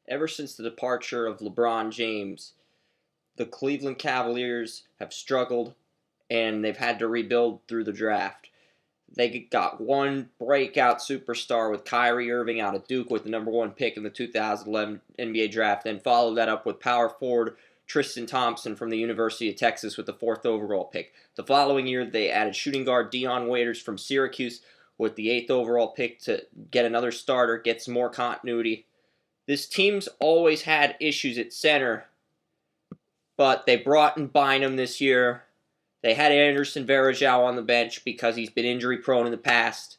Ever since the departure of LeBron James, the Cleveland Cavaliers have struggled and they've had to rebuild through the draft. They got one breakout superstar with Kyrie Irving out of Duke with the number one pick in the 2011 NBA draft, then followed that up with power forward Tristan Thompson from the University of Texas with the fourth overall pick. The following year, they added shooting guard Dion Waiters from Syracuse with the eighth overall pick to get another starter, get some more continuity. This team's always had issues at center, but they brought in Bynum this year. They had Anderson Varejao on the bench because he's been injury prone in the past.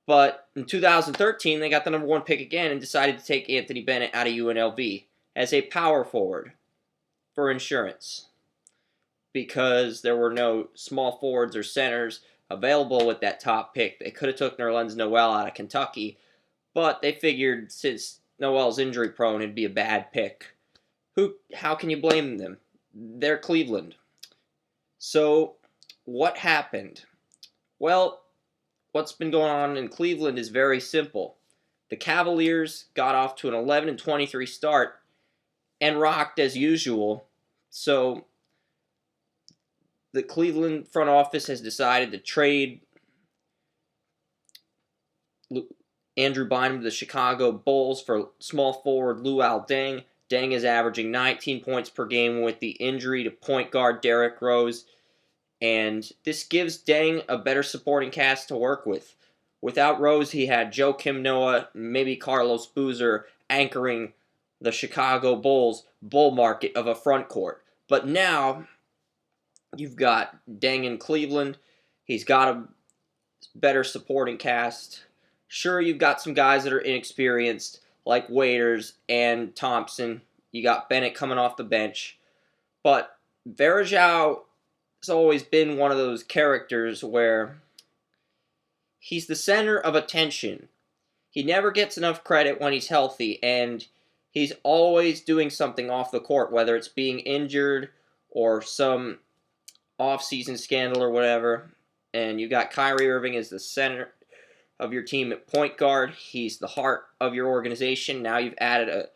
But in 2013, they got the number one pick again and decided to take Anthony Bennett out of UNLV as a power forward for insurance because there were no small forwards or centers available with that top pick. They could have took Nerlens Noel out of Kentucky, but they figured since Noel's injury prone, it'd be a bad pick. How can you blame them? They're Cleveland. So, what happened? Well, what's been going on in Cleveland is very simple. The Cavaliers got off to an 11-23 start and rocked as usual. So, the Cleveland front office has decided to trade Andrew Bynum to the Chicago Bulls for small forward Loul Deng. Deng is averaging 19 points per game with the injury to point guard Derrick Rose. And this gives Deng a better supporting cast to work with. Without Rose, he had Joakim Noah, maybe Carlos Boozer anchoring the Chicago Bulls bull market of a front court. But now, you've got Deng in Cleveland. He's got a better supporting cast. Sure, you've got some guys that are inexperienced, like Waiters and Thompson. You got Bennett coming off the bench. But Varejao has always been one of those characters where he's the center of attention. He never gets enough credit when he's healthy, and he's always doing something off the court, whether it's being injured or some off-season scandal or whatever. And you got Kyrie Irving as the center of your team at point guard. He's the heart of your organization. Now you've added a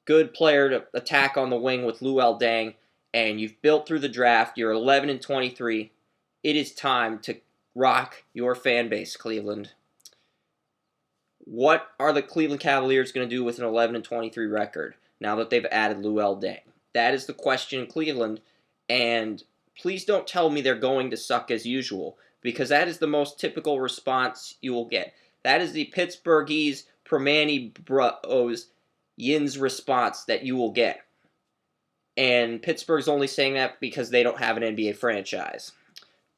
good player to attack on the wing with Loul Deng, and you've built through the draft. You're 11-23. It is time to rock your fan base, Cleveland. What are the Cleveland Cavaliers going to do with an 11-23 record now that they've added Loul Deng? That is the question in Cleveland, and please don't tell me they're going to suck as usual, because that is the most typical response you will get. That is the Pittsburghese, Permani Bros, Yin's response that you will get. And Pittsburgh's only saying that because they don't have an NBA franchise.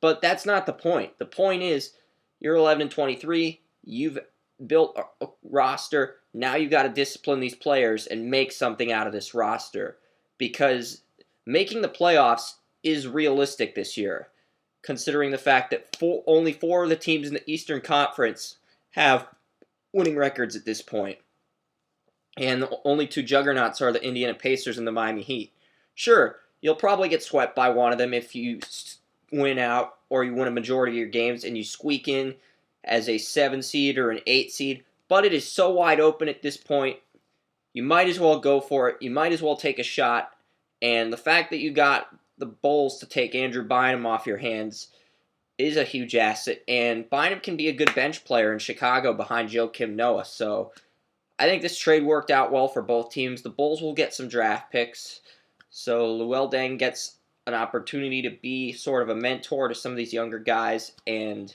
But that's not the point. The point is, you're 11-23, you've built a roster, now you've got to discipline these players and make something out of this roster. Because making the playoffs is realistic this year, considering the fact that only four of the teams in the Eastern Conference have winning records at this point. And the only two juggernauts are the Indiana Pacers and the Miami Heat. Sure, you'll probably get swept by one of them if you win out or you win a majority of your games and you squeak in as a 7 seed or an 8 seed, but it is so wide open at this point, you might as well go for it. You might as well take a shot. And the fact that you got the Bulls to take Andrew Bynum off your hands is a huge asset. And Bynum can be a good bench player in Chicago behind Joakim Noah. So I think this trade worked out well for both teams. The Bulls will get some draft picks. So Loul Deng gets an opportunity to be sort of a mentor to some of these younger guys. And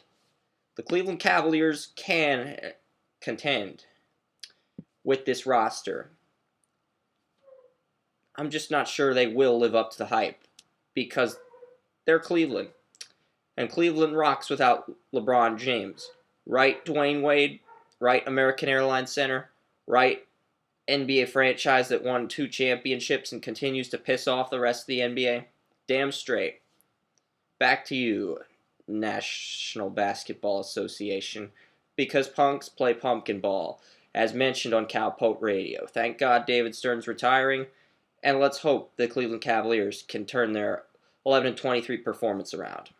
the Cleveland Cavaliers can contend with this roster. I'm just not sure they will live up to the hype because they're Cleveland. And Cleveland rocks without LeBron James. Right, Dwayne Wade? Right, American Airlines Center? Right, NBA franchise that won 2 championships and continues to piss off the rest of the NBA? Damn straight. Back to you, National Basketball Association, because punks play pumpkin ball, as mentioned on Cowpote Radio. Thank God David Stern's retiring, and let's hope the Cleveland Cavaliers can turn their 11-23 performance around.